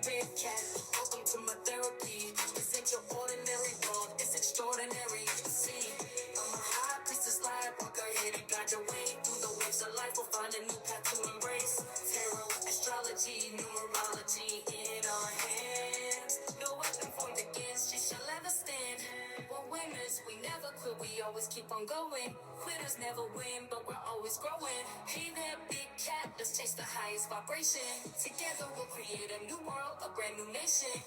big cat. Welcome to my therapy. This ain't your ordinary world, it's extraordinary. See, I'm a high priestess light walker here to guide your way through the waves of life. We'll find a new path to embrace. Tarot, astrology, numerology in our hands. No weapon formed against you shall ever stand. We're winners, we never quit, we always keep on going. Quitters never win, but we're always growing. Hey there, big cat, let's chase the highest vibration. Together we'll create a new world, a brand new nation.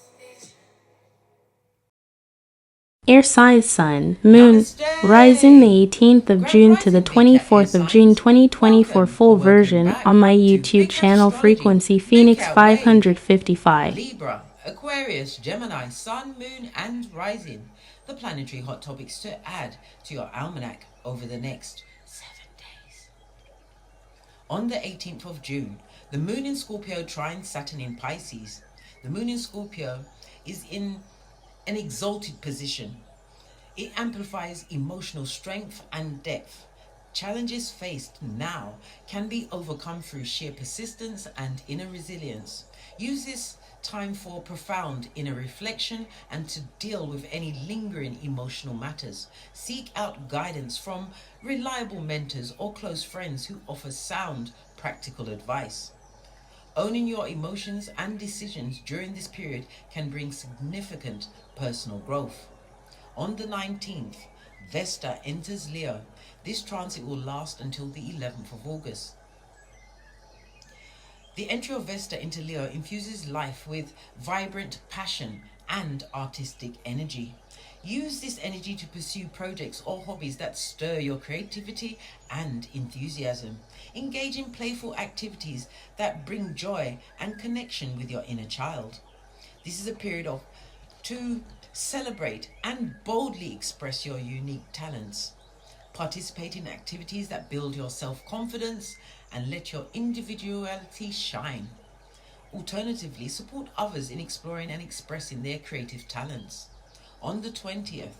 Air sign Sun, Moon, rising the 18th of June to the 24th of June 2024 full version on my YouTube channel frequency Phoenix 555. Libra, Aquarius, Gemini, Sun, Moon and Rising. The planetary hot topics to add to your almanac over the next 7 days. On the 18th of June, the Moon in Scorpio trines Saturn in Pisces. The Moon in Scorpio is in an exalted position. It amplifies emotional strength and depth. Challenges faced now can be overcome through sheer persistence and inner resilience. Use this time for profound inner reflection and to deal with any lingering emotional matters. Seek out guidance from reliable mentors or close friends who offer sound, practical advice. Owning your emotions and decisions during this period can bring significant personal growth. On the 19th, Vesta enters Leo. This transit will last until the 11th of August. The entry of Vesta into Leo infuses life with vibrant passion and artistic energy. Use this energy to pursue projects or hobbies that stir your creativity and enthusiasm. Engage in playful activities that bring joy and connection with your inner child. This is a period to celebrate and boldly express your unique talents. Participate in activities that build your self-confidence and let your individuality shine. Alternatively, support others in exploring and expressing their creative talents. On the 20th,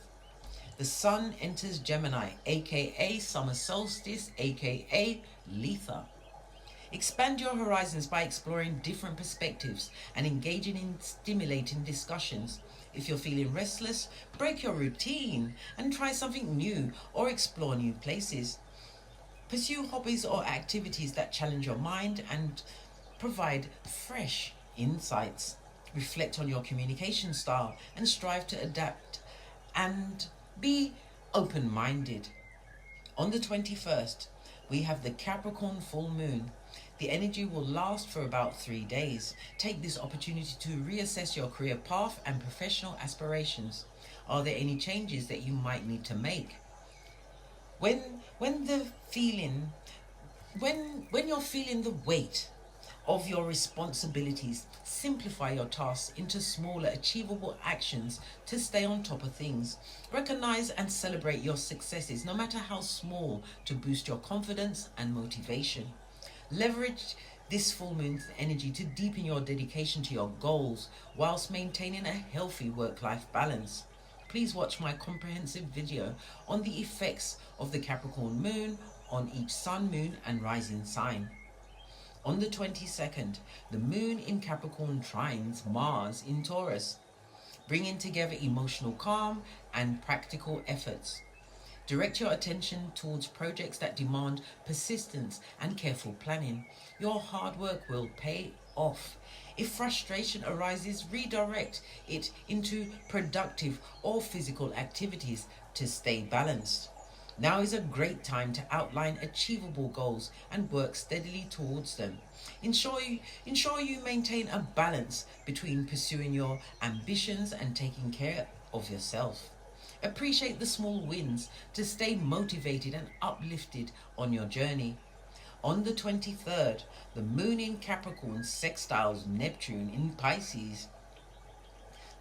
the Sun enters Gemini, aka Summer Solstice, aka Letha. Expand your horizons by exploring different perspectives and engaging in stimulating discussions. If you're feeling restless, break your routine and try something new or explore new places. Pursue hobbies or activities that challenge your mind and provide fresh insights. Reflect on your communication style and strive to adapt and be open-minded. On the 21st, we have the Capricorn full moon. The energy will last for about 3 days. Take this opportunity to reassess your career path and professional aspirations. Are there any changes that you might need to make? When you're feeling the weight of your responsibilities, simplify your tasks into smaller, achievable actions to stay on top of things. Recognize and celebrate your successes, no matter how small, to boost your confidence and motivation. Leverage this full moon's energy to deepen your dedication to your goals whilst maintaining a healthy work-life balance. Please watch my comprehensive video on the effects of the Capricorn moon on each sun, moon and rising sign. On the 22nd, the moon in Capricorn trines Mars in Taurus, bringing together emotional calm and practical efforts. Direct your attention towards projects that demand persistence and careful planning. Your hard work will pay off. If frustration arises, redirect it into productive or physical activities to stay balanced. Now is a great time to outline achievable goals and work steadily towards them. Ensure you maintain a balance between pursuing your ambitions and taking care of yourself. Appreciate the small wins to stay motivated and uplifted on your journey. On the 23rd, the moon in Capricorn sextiles Neptune in Pisces.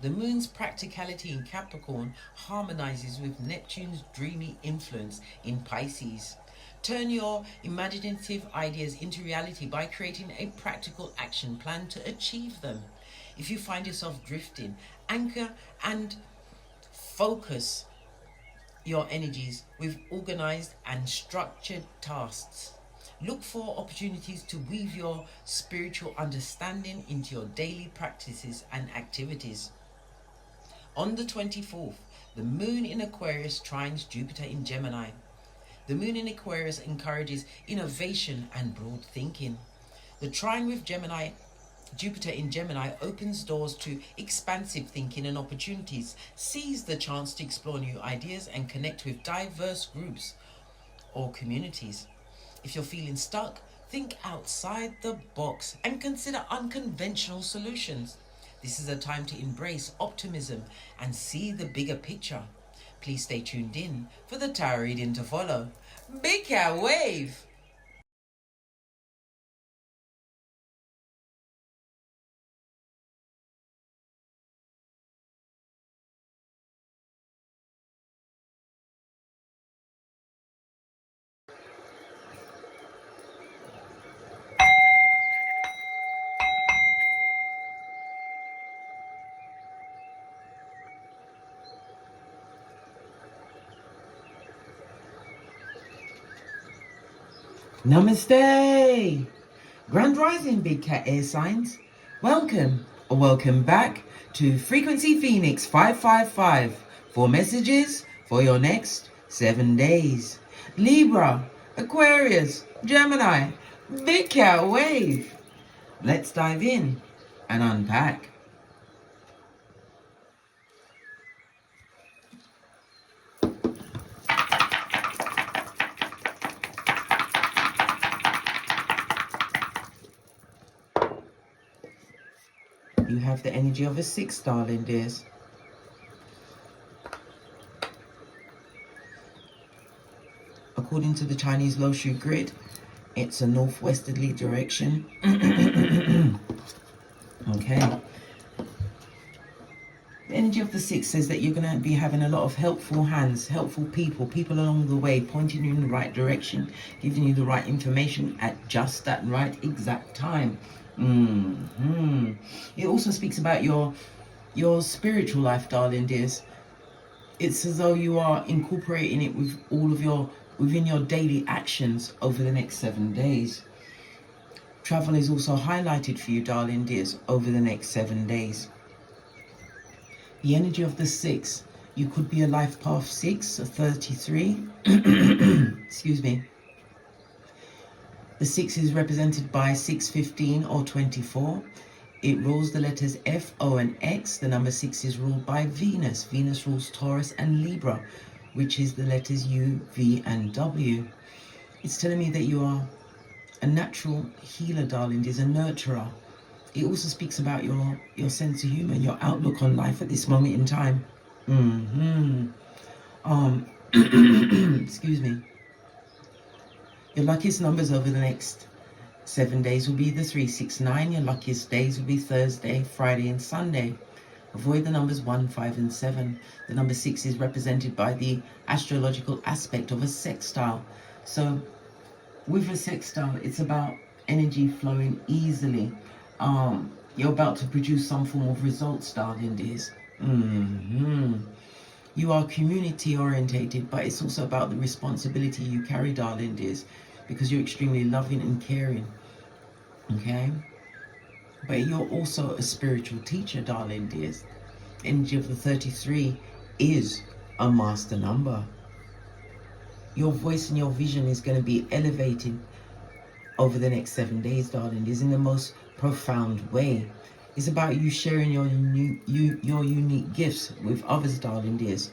The moon's practicality in Capricorn harmonizes with Neptune's dreamy influence in Pisces. Turn your imaginative ideas into reality by creating a practical action plan to achieve them. If you find yourself drifting, anchor and focus your energies with organized and structured tasks. Look for opportunities to weave your spiritual understanding into your daily practices and activities. On the 24th, the moon in Aquarius trines Jupiter in Gemini. The moon in Aquarius encourages innovation and broad thinking. The trine with Jupiter in Gemini opens doors to expansive thinking and opportunities. Seize the chance to explore new ideas and connect with diverse groups or communities. If you're feeling stuck, think outside the box and consider unconventional solutions. This is a time to embrace optimism and see the bigger picture. Please stay tuned in for the tarot reading to follow. Big Cat Wave! Namaste! Grand Rising Big Cat Air Signs. Welcome or welcome back to Frequency Phoenix 555 for messages for your next 7 days. Libra, Aquarius, Gemini, Big Cat Wave. Let's dive in and unpack. You have the energy of a 6, darling dears. According to the Chinese Lo-Shu grid, it's a northwesterly direction. Okay. The energy of the 6 says that you're going to be having a lot of helpful hands, helpful people along the way, pointing you in the right direction, giving you the right information at just that right exact time. It also speaks about your spiritual life, darling dears. It's as though you are incorporating it with all of within your daily actions over the next 7 days. Travel is also highlighted for you, darling dears, over the next 7 days. The energy of the 6, you could be a life path 6 or 33. Excuse me. The 6 is represented by 615 or 24. It rules the letters F, O, and X. The number 6 is ruled by Venus. Venus rules Taurus and Libra, which is the letters U, V, and W. It's telling me that you are a natural healer, darling. There's a nurturer. It also speaks about your sense of humor, your outlook on life at this moment in time. Excuse me. Your luckiest numbers over the next 7 days will be the 3, 6, 9. Your luckiest days will be Thursday, Friday, and Sunday. Avoid the numbers 1, 5, and 7. The number 6 is represented by the astrological aspect of a sextile. So with a sextile, it's about energy flowing easily. You're about to produce some form of results, darling dears. You are community orientated, but it's also about the responsibility you carry, darling dears, because you're extremely loving and caring. Okay? But you're also a spiritual teacher, darling dears. The energy of the 33 is a master number. Your voice and your vision is going to be elevated over the next 7 days, darling dears, in the most profound way. It's about you sharing your unique gifts with others, darling dears.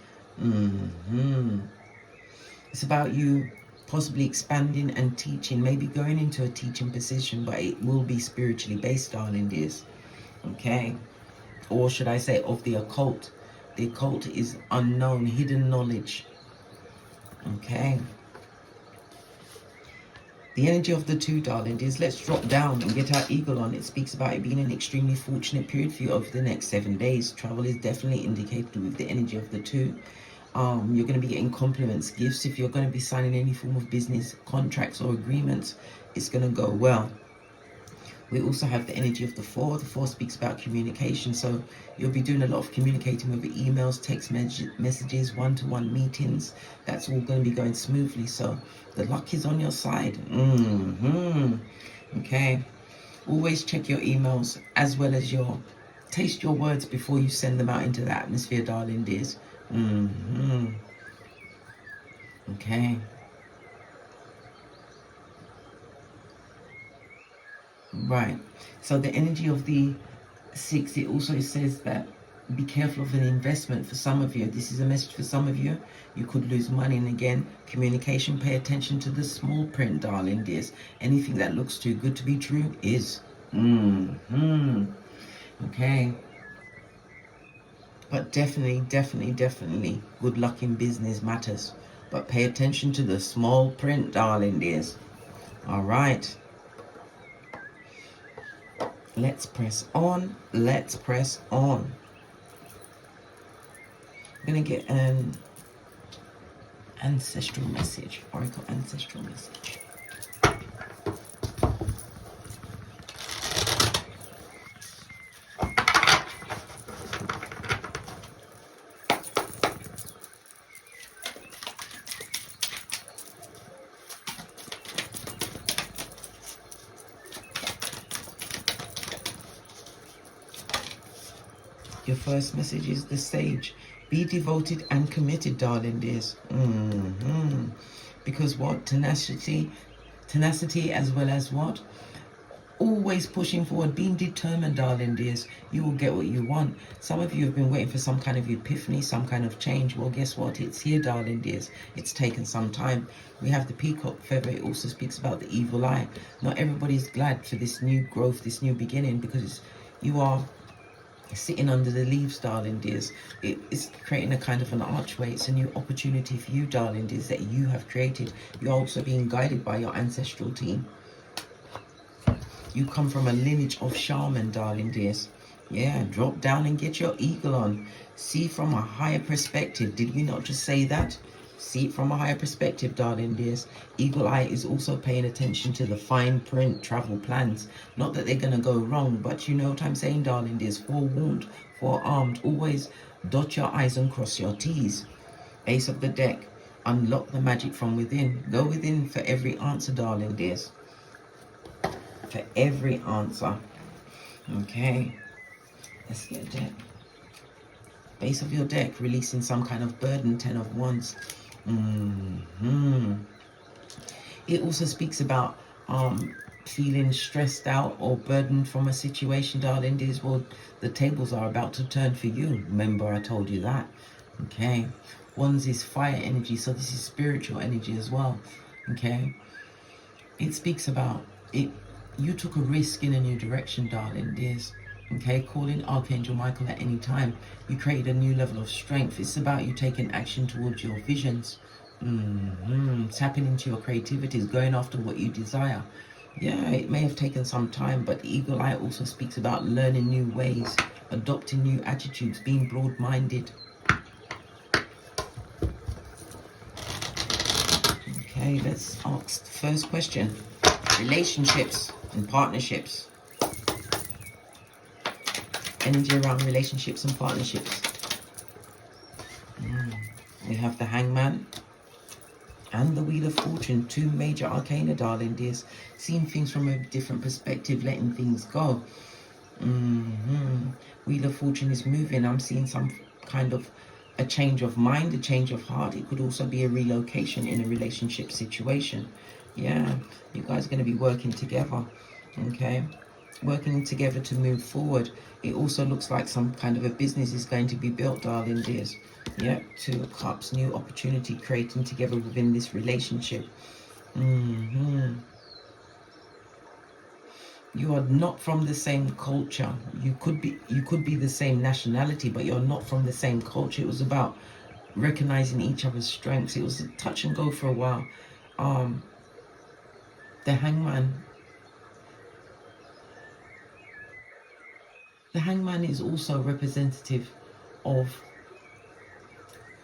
It's about you possibly expanding and teaching, maybe going into a teaching position, but it will be spiritually based, darling dears. Okay? Or should I say of the occult. The occult is unknown, hidden knowledge. Okay? The energy of the 2, darling dears, let's drop down and get our eagle on. It speaks about it being an extremely fortunate period for you over the next 7 days. Travel is definitely indicated with the energy of the 2. You're going to be getting compliments, gifts. If you're going to be signing any form of business contracts or agreements, it's going to go well. We also have the energy of the 4. The 4 speaks about communication, so you'll be doing a lot of communicating with emails, text messages, one-to-one meetings. That's all going to be going smoothly, so the luck is on your side. Okay, always check your emails as well as taste your words before you send them out into the atmosphere, darling dears. Okay. Right. So the energy of the 6, it also says that be careful of an investment for some of you. This is a message for some of you. You could lose money. And again, communication, pay attention to the small print, darling dears. Anything that looks too good to be true is. Okay. But definitely, good luck in business matters. But pay attention to the small print, darling dears. All right. Let's press on. Let's press on. I'm going to get an ancestral message. Oracle ancestral message. Your first message is the Sage. Be devoted and committed, darling dears. Because what? Tenacity as well as what? Always pushing forward, being determined, darling dears. You will get what you want. Some of you have been waiting for some kind of epiphany, some kind of change. Well, guess what? It's here, darling dears. It's taken some time. We have the peacock feather. It also speaks about the evil eye. Not everybody's glad for this new growth, this new beginning, because you are sitting under the leaves, darling dears. It's creating a kind of an archway. It's a new opportunity for you, darling dears, that you have created. You're also being guided by your ancestral team. You come from a lineage of shaman, darling dears. Yeah, drop down and get your eagle on. See from a higher perspective. Did we not just say that? See it from a higher perspective, darling dears. Eagle eye is also paying attention to the fine print travel plans. Not that they're going to go wrong, but you know what I'm saying, darling dears. Forewarned, forearmed. Always dot your I's and cross your T's. Ace of the deck. Unlock the magic from within. Go within for every answer, darling dears. For every answer. Okay. Let's get a deck. Base of your deck, releasing some kind of burden, 10 of Wands. It also speaks about feeling stressed out or burdened from a situation, darling dears. Well, the tables are about to turn for you. Remember, I told you that. Okay. Wands is fire energy, so this is spiritual energy as well. Okay. It speaks about it. You took a risk in a new direction, darling dears. Okay, call in Archangel Michael at any time. You created a new level of strength. It's about you taking action towards your visions. Tapping into your creativities, going after what you desire. Yeah, it may have taken some time, but the eagle eye also speaks about learning new ways, adopting new attitudes, being broad-minded. Okay, let's ask the first question. Relationships and partnerships. Energy around relationships and partnerships. We have the Hangman and the Wheel of Fortune, 2 major arcana, darling dears. Seeing things from a different perspective, letting things go. Wheel of Fortune is moving. I'm seeing some kind of a change of mind, a change of heart. It could also be a relocation in a relationship situation. Yeah, you guys are going to be working together. Okay, working together to move forward. It also looks like some kind of a business is going to be built, darling dears. Yep, 2 of Cups, new opportunity creating together within this relationship. You are not from the same culture. You could be the same nationality, but you're not from the same culture. It was about recognizing each other's strengths. It was a touch and go for a while. The Hangman. The Hangman is also representative of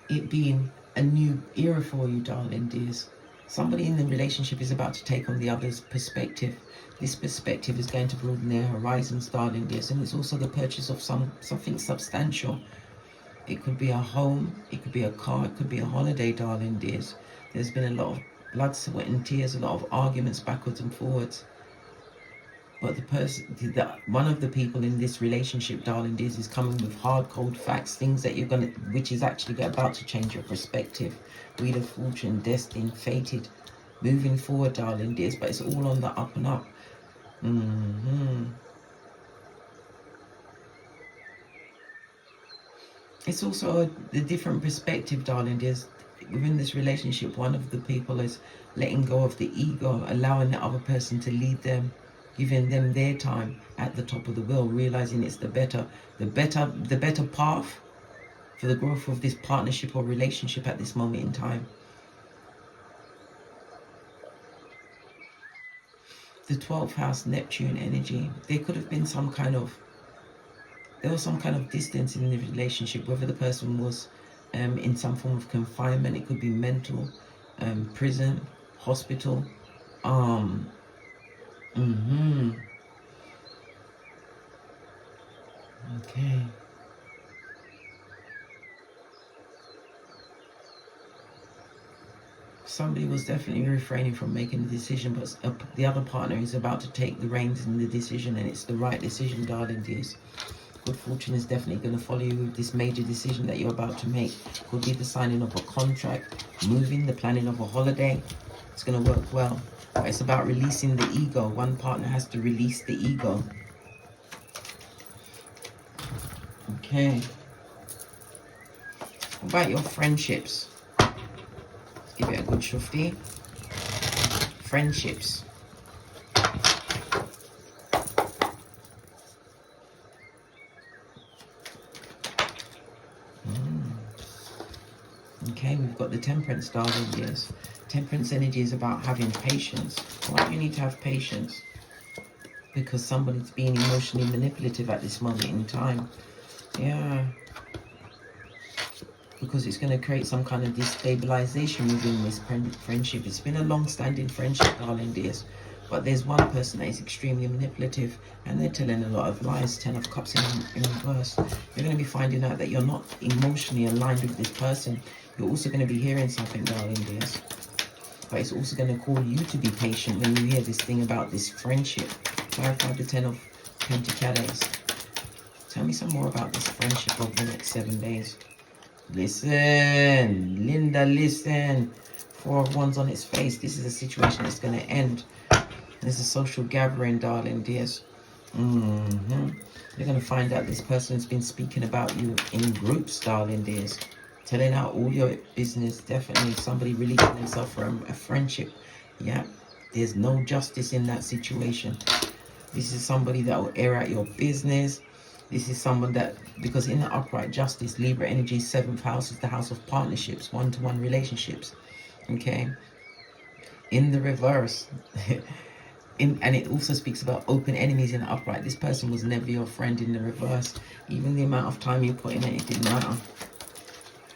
it being a new era for you, darling dears. Somebody in the relationship is about to take on the other's perspective. This perspective is going to broaden their horizons, darling dears, and it's also the purchase of something substantial. It could be a home, it could be a car, it could be a holiday, darling dears. There's been a lot of blood, sweat and tears, a lot of arguments backwards and forwards. But one of the people in this relationship, darling dears, is coming with hard, cold facts, things that which is actually about to change your perspective. Wheel of Fortune, destined, fated, moving forward, darling dears, but it's all on the up and up. It's also a different perspective, darling dears. Within this relationship, one of the people is letting go of the ego, allowing the other person to lead them, giving them their time at the top of the wheel, realizing it's the better path for the growth of this partnership or relationship at this moment in time. The 12th house, Neptune energy. There could have been some kind of distance in the relationship, whether the person was in some form of confinement. It could be mental, prison, hospital. Okay. Somebody was definitely refraining from making the decision, but the other partner is about to take the reins in the decision, and it's the right decision, darling dears. Good fortune is definitely going to follow you with this major decision that you're about to make. Could be the signing of a contract, moving, the planning of a holiday. It's going to work well. But it's about releasing the ego. One partner has to release the ego. Okay. What about your friendships? Let's give it a good shufti. Friendships. Okay, we've got the Temperance, darling dears. Temperance energy is about having patience. Why do you need to have patience? Because somebody's being emotionally manipulative at this moment in time. Yeah. Because it's going to create some kind of destabilization within this friendship. It's been a long-standing friendship, darling dears. But there's one person that is extremely manipulative, and they're telling a lot of lies. 10 of Cups in reverse. You're going to be finding out that you're not emotionally aligned with this person. You're also going to be hearing something, darling dears. But it's also going to call you to be patient when you hear this thing about this friendship. Clarify the 10 of Pentacles. Tell me some more about this friendship over the next 7 days. Listen, Linda, listen. 4 of Wands on its face. This is a situation that's going to end. There's a social gathering, darling dears. You're going to find out this person's been speaking about you in groups, darling dears. Telling out all your business. Definitely somebody releasing themselves from a friendship. Yeah, there's no justice in that situation. This is somebody that will air out your business. This is someone that, because in the upright justice, Libra energy, 7th house is the house of partnerships, one-to-one relationships. Okay. In the reverse, and it also speaks about open enemies in the upright. This person was never your friend in the reverse. Even the amount of time you put in it didn't matter.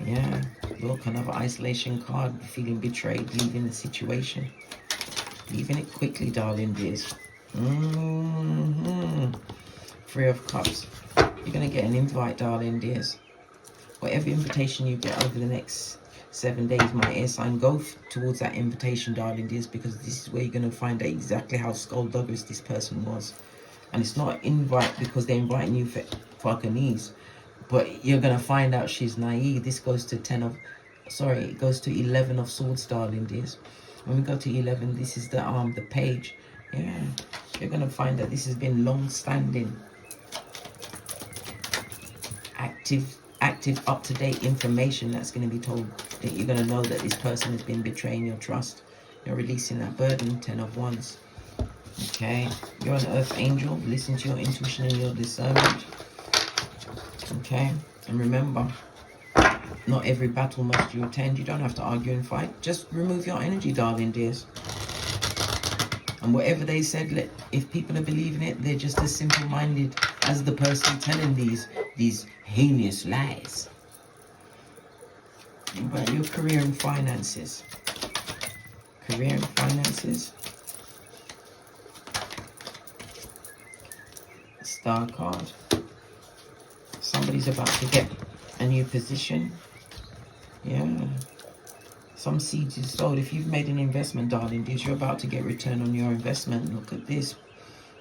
Yeah, look, another isolation card, feeling betrayed, leaving the situation. Leaving it quickly, darling dears. 3 of Cups. You're going to get an invite, darling dears. Whatever invitation you get over the next 7 days, my air sign, go towards that invitation, darling dears, because this is where you're going to find out exactly how skullduggerous this person was. And it's not an invite because they're inviting you for fucking ease. But you're going to find out she's naive. This goes to it goes to 11 of Swords, darling dears. When we go to 11, this is the page. Yeah, you're going to find that this has been long-standing, active, up-to-date information that's going to be told. That you're going to know that this person has been betraying your trust. You're releasing that burden, 10 of Wands. Okay, you're an earth angel. Listen to your intuition and your discernment. Okay, and remember, not every battle must you attend. You don't have to argue and fight. Just remove your energy, darling dears. And whatever they said, if people are believing it, they're just as simple-minded as the person telling these heinous lies. About your career and finances. Career and finances. Star card. Somebody's about to get a new position. Yeah. Some seeds is sold. If you've made an investment, darling dears, you're about to get return on your investment. Look at this.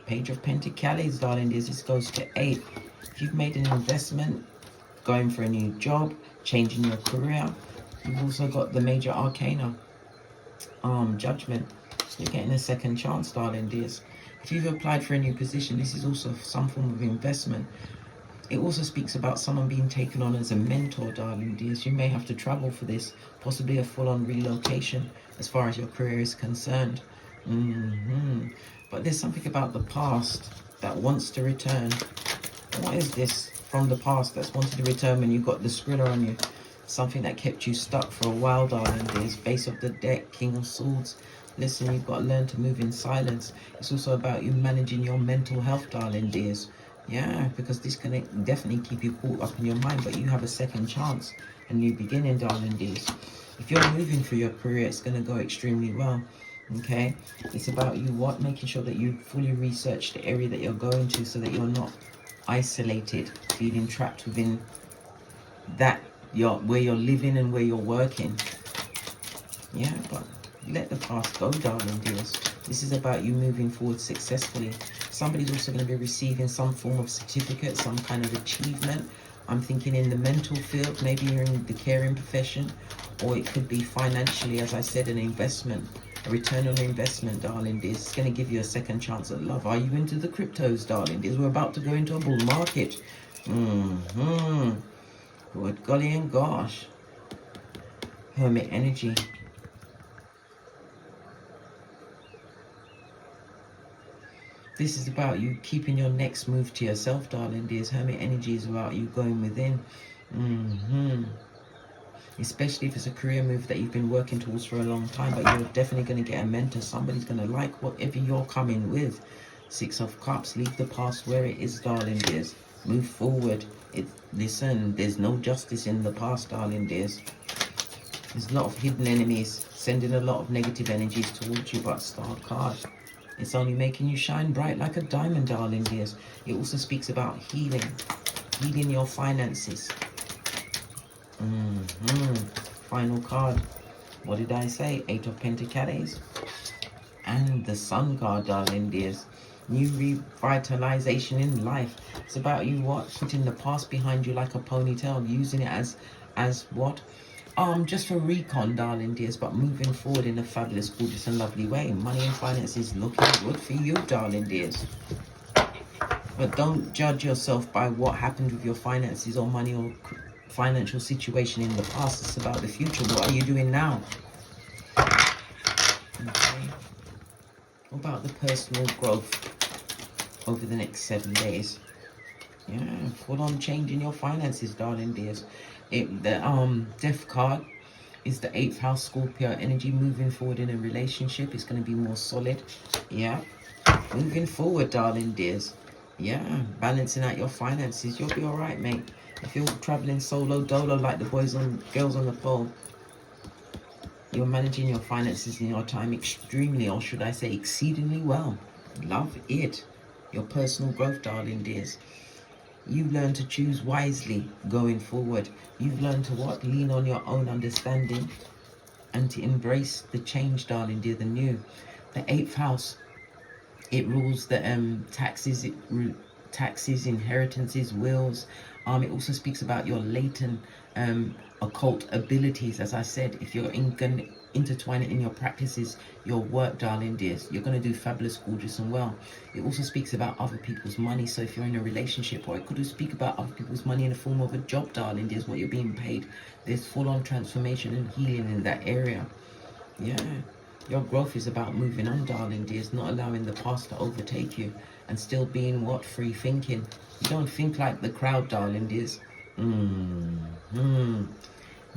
Page of Pentacles, darling dears. This goes to 8. If you've made an investment, going for a new job, changing your career, you've also got the major arcana, Judgment. You're getting a second chance, darling dears. If you've applied for a new position, this is also some form of investment. It also speaks about someone being taken on as a mentor, darling dears. You may have to travel for this, possibly a full-on relocation as far as your career is concerned. But there's something about the past that wants to return. What is this from the past that's wanted to return when you got the Skriller on you? Something that kept you stuck for a while, darling dears. Base of the deck, King of Swords. Listen, you've got to learn to move in silence. It's also about you managing your mental health, darling dears. Yeah, because this can definitely keep you caught up in your mind, but you have a second chance, a new beginning, darling dears. If you're moving for your career, it's going to go extremely well. Okay, it's about you making sure that you fully research the area that you're going to, so that you're not isolated, feeling trapped within that where you're living and where you're working. Yeah, but let the past go, darling dears. This is about you moving forward successfully. Somebody's also going to be receiving some form of certificate, some kind of achievement. I'm thinking in the mental field, maybe you're in the caring profession, or it could be financially, as I said, an investment, a return on investment, darling dears. It's going to give you a second chance at love. Are you into the cryptos, darling dears? We're about to go into a bull market. Good golly and gosh. Hermit energy. This is about you keeping your next move to yourself, darling dears. Hermit energy is about you going within. Especially if it's a career move that you've been working towards for a long time, but you're definitely going to get a mentor. Somebody's going to like whatever you're coming with. 6 of Cups. Leave the past where it is, darling dears. Move forward. Listen, there's no justice in the past, darling dears. There's a lot of hidden enemies sending a lot of negative energies towards you, but Star card. It's only making you shine bright like a diamond, darling dears. It also speaks about healing your finances. Final card. What did I say? 8 of Pentacles. And the Sun card, darling dears. New revitalization in life. It's about you putting the past behind you like a ponytail, using it as what? Just for recon, darling dears, but moving forward in a fabulous, gorgeous and lovely way. Money and finances looking good for you, darling dears. But don't judge yourself by what happened with your finances or money or financial situation in the past. It's about the future. What are you doing now? Okay. What about the personal growth over the next 7 days? Yeah, full on changing your finances, darling dears. The Death card is the 8th house, Scorpio energy. Moving forward in a relationship, it's going to be more solid. Yeah, moving forward, darling dears. Yeah, balancing out your finances. You'll be all right, mate. If you're traveling solo dolo like the girls on the pole, you're managing your finances in your time extremely, or should I say exceedingly well. Love it. Your personal growth, darling dears. You've learned to choose wisely going forward. You've learned to lean on your own understanding and to embrace the change, darling dear, the new. The 8th house, it rules the taxes, inheritances, wills. It also speaks about your latent occult abilities. As I said, if you're going to intertwine it in your practices, your work, darling dears, you're going to do fabulous, gorgeous and well. It also speaks about other people's money. So if you're in a relationship, or it could speak about other people's money in the form of a job, darling dears, what you're being paid. There's full-on transformation and healing in that area. Yeah, your growth is about moving on, darling dears, not allowing the past to overtake you, and still being free thinking. You don't think like the crowd, darling dears.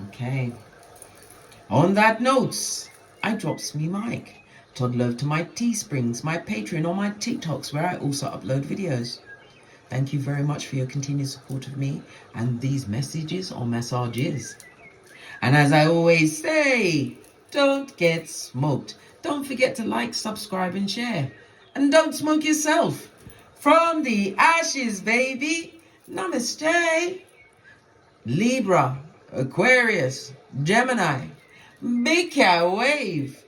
Okay. On that note, I drops me mic. Toddle over to my Teesprings, my Patreon, or my TikToks, where I also upload videos. Thank you very much for your continued support of me and these messages or massages. And as I always say, Don't get smoked. Don't forget to like, subscribe, and share. And don't smoke yourself. From the ashes, baby. Namaste. Libra, Aquarius, Gemini. Big cow wave.